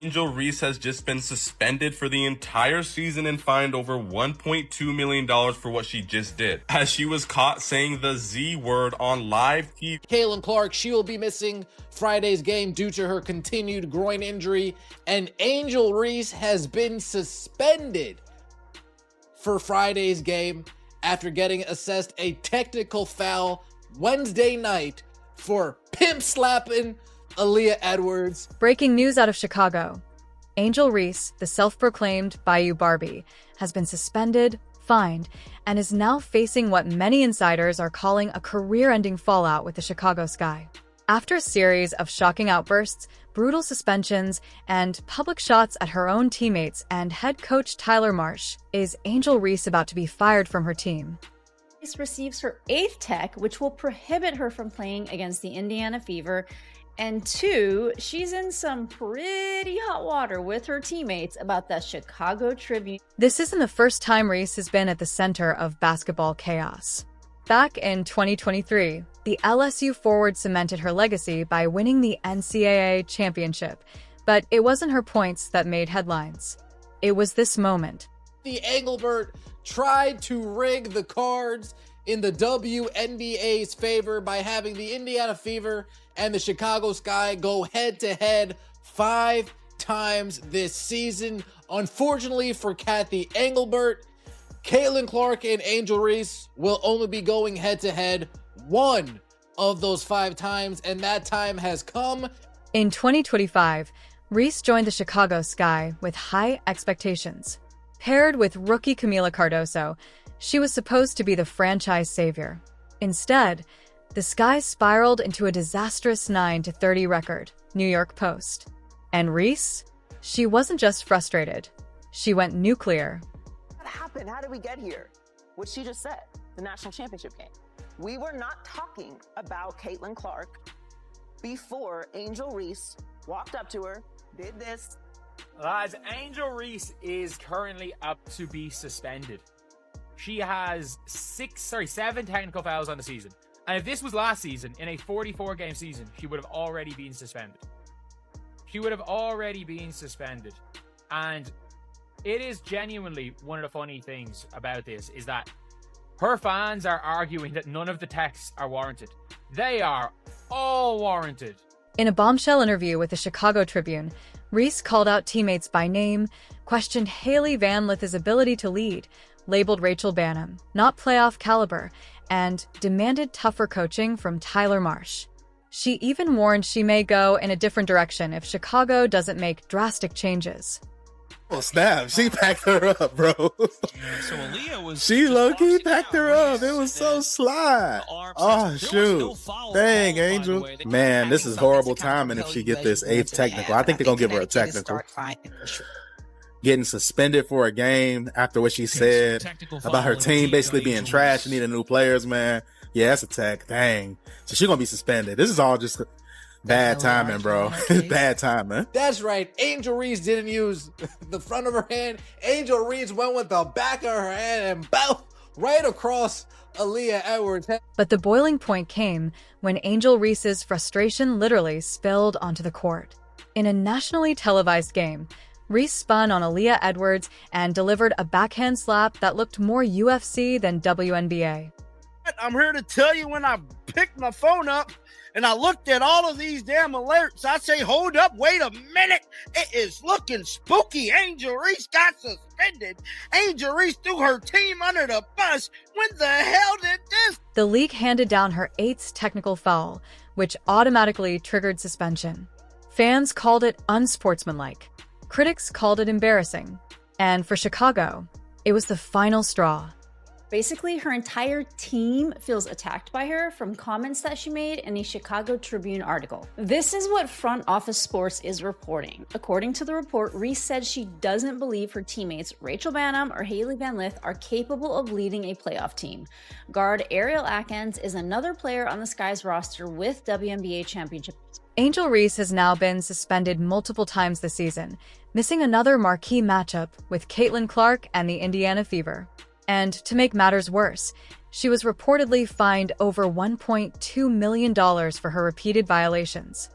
Angel Reese has just been suspended for the entire season and fined over $1.2 million for what she just did, as she was caught saying the Z word on live TV. Caitlin Clark, she will be missing Friday's game due to her continued groin injury, and Angel Reese has been suspended for Friday's game after getting assessed a technical foul Wednesday night for pimp slapping Aaliyah Edwards. Breaking news out of Chicago. Angel Reese, the self-proclaimed Bayou Barbie, has been suspended, fined, and is now facing what many insiders are calling a career-ending fallout with the Chicago Sky. After a series of shocking outbursts, brutal suspensions, and public shots at her own teammates and head coach Tyler Marsh, is Angel Reese about to be fired from her team? Reese receives her 8th tech, which will prohibit her from playing against the Indiana Fever. And 2, she's in some pretty hot water with her teammates about the Chicago Tribune. This isn't the first time Reese has been at the center of basketball chaos. Back in 2023, the LSU forward cemented her legacy by winning the NCAA championship, but it wasn't her points that made headlines. It was this moment. The Engelbert tried to rig the cards in the WNBA's favor by having the Indiana Fever and the Chicago Sky go head-to-head 5 times this season. Unfortunately for Kathy Engelbert, Caitlin Clark and Angel Reese will only be going head-to-head 1 of those 5 times, and that time has come. In 2025, Reese joined the Chicago Sky with high expectations. Paired with rookie Camila Cardoso, she was supposed to be the franchise savior. Instead, the Sky spiraled into a disastrous 9-30 record, New York Post. And Reese? She wasn't just frustrated. She went nuclear. What happened? How did we get here? What she just said, the national championship game. We were not talking about Caitlin Clark before Angel Reese walked up to her, did this. Lads, Angel Reese is currently up to be suspended. She has 7 technical fouls on the season. And if this was last season, in a 44-game season, she would have already been suspended. She would have already been suspended. And it is genuinely one of the funny things about this is that her fans are arguing that none of the texts are warranted. They are all warranted. In a bombshell interview with the Chicago Tribune, Reese called out teammates by name, questioned Haley Van Lith's ability to lead, labeled Rachel Banham not playoff caliber, and demanded tougher coaching from Tyler Marsh. She even warned she may go in a different direction if Chicago doesn't make drastic changes. Oh snap, she packed her up, bro. So Aaliyah was she low-key packed her up. It was so sly. Oh shoot. Dang, Angel. Man, this is horrible timing if she get this 8th technical. I think they're gonna give her a technical. Getting suspended for a game after what she said about her team basically being trash and needing new players, man. Yeah, that's a tech. Dang. So she's gonna be suspended. This is all just bad timing, bro. Bad timing. That's right. Angel Reese didn't use the front of her hand. Angel Reese went with the back of her hand and bow right across Aaliyah Edwards' head. But the boiling point came when Angel Reese's frustration literally spilled onto the court. In a nationally televised game, Reese spun on Aaliyah Edwards and delivered a backhand slap that looked more UFC than WNBA. I'm here to tell you, when I picked my phone up and I looked at all of these damn alerts, I say, hold up, wait a minute. It is looking spooky. Angel Reese got suspended. Angel Reese threw her team under the bus. When the hell did this? The league handed down her 8th technical foul, which automatically triggered suspension. Fans called it unsportsmanlike. Critics called it embarrassing. And for Chicago, it was the final straw. Basically, her entire team feels attacked by her from comments that she made in a Chicago Tribune article. This is what Front Office Sports is reporting. According to the report, Reese said she doesn't believe her teammates Rachel Banham or Haley Van Lith are capable of leading a playoff team. Guard Ariel Atkins is another player on the Sky's roster with WNBA championships. Angel Reese has now been suspended multiple times this season, missing another marquee matchup with Caitlin Clark and the Indiana Fever. And to make matters worse, she was reportedly fined over $1.2 million for her repeated violations.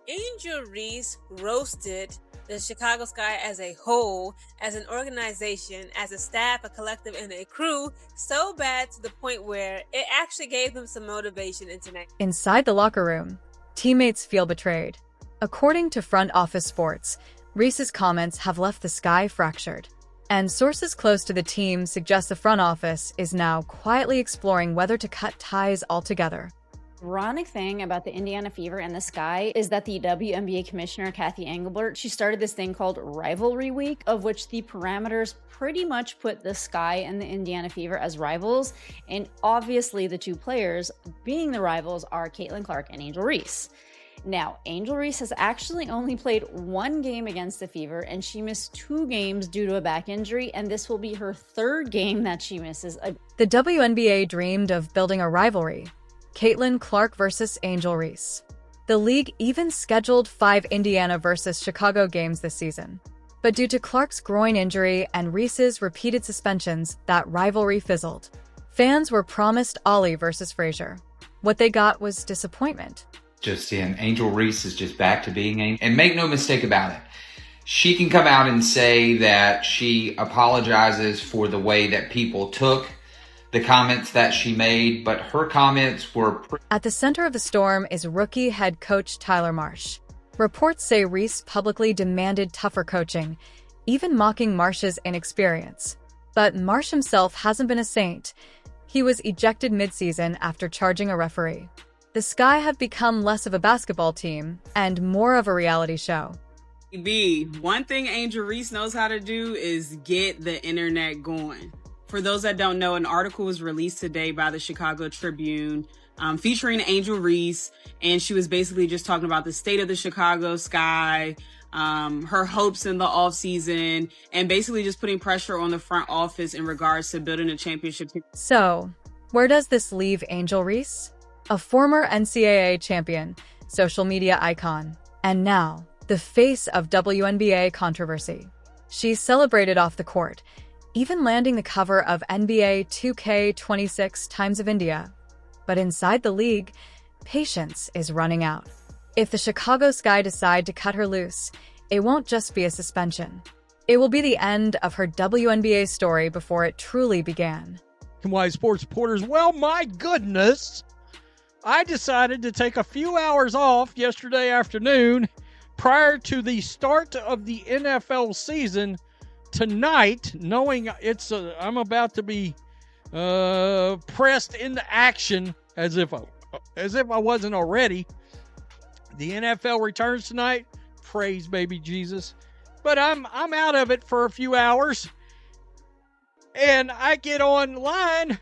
Angel Reese roasted the Chicago Sky as a whole, as an organization, as a staff, a collective, and a crew so bad to the point where it actually gave them some motivation into next. Inside the locker room, teammates feel betrayed. According to Front Office Sports, Reese's comments have left the Sky fractured. And sources close to the team suggest the front office is now quietly exploring whether to cut ties altogether. Ironic thing about the Indiana Fever and the Sky is that the WNBA commissioner, Kathy Engelbert, she started this thing called Rivalry Week, of which the parameters pretty much put the Sky and the Indiana Fever as rivals. And obviously the two players being the rivals are Caitlin Clark and Angel Reese. Now, Angel Reese has actually only played one game against the Fever, and she missed 2 games due to a back injury, and this will be her 3rd game that she misses. The WNBA dreamed of building a rivalry. Caitlin Clark versus Angel Reese. The league even scheduled 5 Indiana versus Chicago games this season. But due to Clark's groin injury and Reese's repeated suspensions, that rivalry fizzled. Fans were promised Ollie versus Frazier. What they got was disappointment. Just in, Angel Reese is just back to being Angel. And make no mistake about it, she can come out and say that she apologizes for the way that people took the comments that she made, but her comments were... At the center of the storm is rookie head coach Tyler Marsh. Reports say Reese publicly demanded tougher coaching, even mocking Marsh's inexperience. But Marsh himself hasn't been a saint. He was ejected mid-season after charging a referee. The Sky have become less of a basketball team and more of a reality show. One thing Angel Reese knows how to do is get the internet going. For those that don't know, an article was released today by the Chicago Tribune featuring Angel Reese, and she was basically just talking about the state of the Chicago Sky, her hopes in the offseason, and basically just putting pressure on the front office in regards to building a championship. So, where does this leave Angel Reese? A former NCAA champion, social media icon, and now the face of WNBA controversy. She's celebrated off the court, even landing the cover of NBA 2K26 Times of India. But inside the league, patience is running out. If the Chicago Sky decide to cut her loose, it won't just be a suspension. It will be the end of her WNBA story before it truly began. Why, sports reporters, well, my goodness, I decided to take a few hours off yesterday afternoon prior to the start of the NFL season tonight, knowing I'm about to be pressed into action as if I wasn't already. The NFL returns tonight. Praise baby Jesus. But I'm out of it for a few hours. And I get online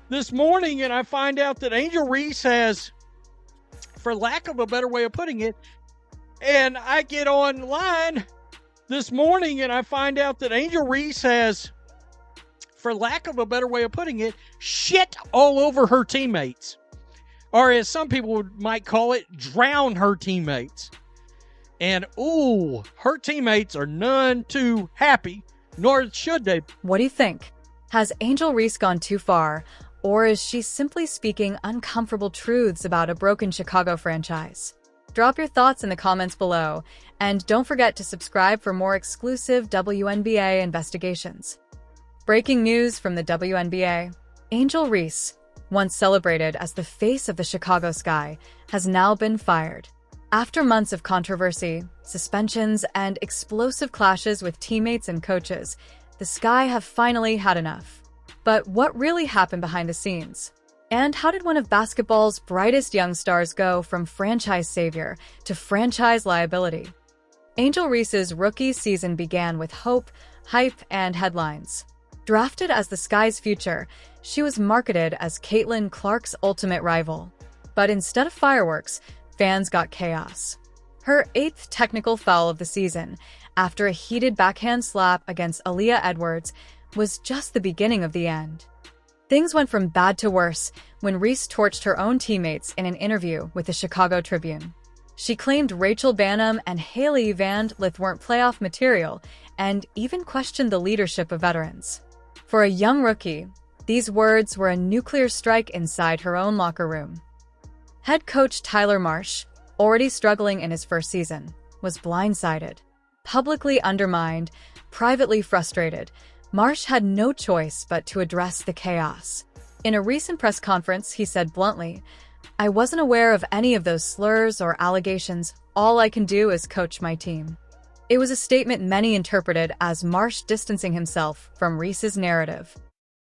this morning and I find out that Angel Reese has, for lack of a better way of putting it, shit all over her teammates. Or as some people might call it, drown her teammates. And her teammates are none too happy, nor should they. What do you think? Has Angel Reese gone too far, or is she simply speaking uncomfortable truths about a broken Chicago franchise? Drop your thoughts in the comments below, and don't forget to subscribe for more exclusive WNBA investigations. Breaking news from the WNBA. Angel Reese, once celebrated as the face of the Chicago Sky, has now been fired. After months of controversy, suspensions, and explosive clashes with teammates and coaches, the Sky have finally had enough. But what really happened behind the scenes? And how did one of basketball's brightest young stars go from franchise savior to franchise liability? Angel Reese's rookie season began with hope, hype, and headlines. Drafted as the Sky's future, she was marketed as Caitlin Clark's ultimate rival. But instead of fireworks, fans got chaos. Her 8th technical foul of the season, after a heated backhand slap against Aaliyah Edwards, was just the beginning of the end. Things went from bad to worse when Reese torched her own teammates in an interview with the Chicago Tribune. She claimed Rachel Banham and Haley Van Lith weren't playoff material, and even questioned the leadership of veterans. For a young rookie, these words were a nuclear strike inside her own locker room. Head coach Tyler Marsh, already struggling in his first season, was blindsided. Publicly undermined, privately frustrated, Marsh had no choice but to address the chaos. In a recent press conference, he said bluntly, "I wasn't aware of any of those slurs or allegations. All I can do is coach my team." It was a statement many interpreted as Marsh distancing himself from Reese's narrative.